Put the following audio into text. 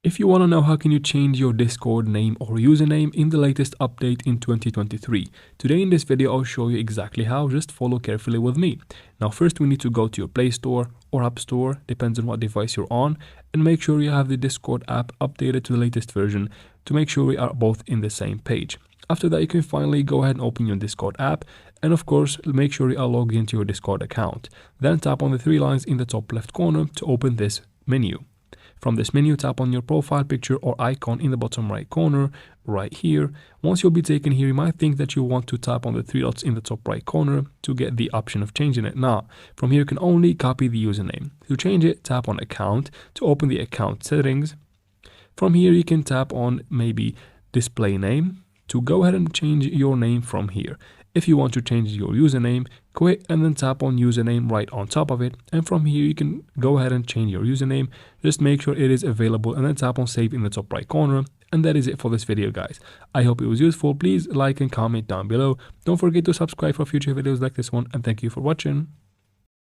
If you want to know how can you change your Discord name or username in the latest update in 2023, today in this video I'll show you exactly how, just follow carefully with me. Now first we need to go to your Play Store or App Store, depends on what device you're on, and make sure you have the Discord app updated to the latest version to make sure we are both in the same page. After that you can finally go ahead and open your Discord app, and of course make sure you are logged into your Discord account. Then tap on the three lines in the top left corner to open this menu. From this menu, tap on your profile picture or icon in the bottom right corner, right here. Once you'll be taken here, you might think that you want to tap on the three dots in the top right corner to get the option of changing it. Now, from here you can only copy the username. To change it, tap on account to open the account settings. From here you can tap on maybe display name to go ahead and change your name from here. If you want to change your username, quit and then tap on username right on top of it, and from here you can go ahead and change your username. Just make sure it is available and then tap on save in the top right corner. And that is it for this video, guys. I hope it was useful. Please like and comment down below. Don't forget to subscribe for future videos like this one, and thank you for watching.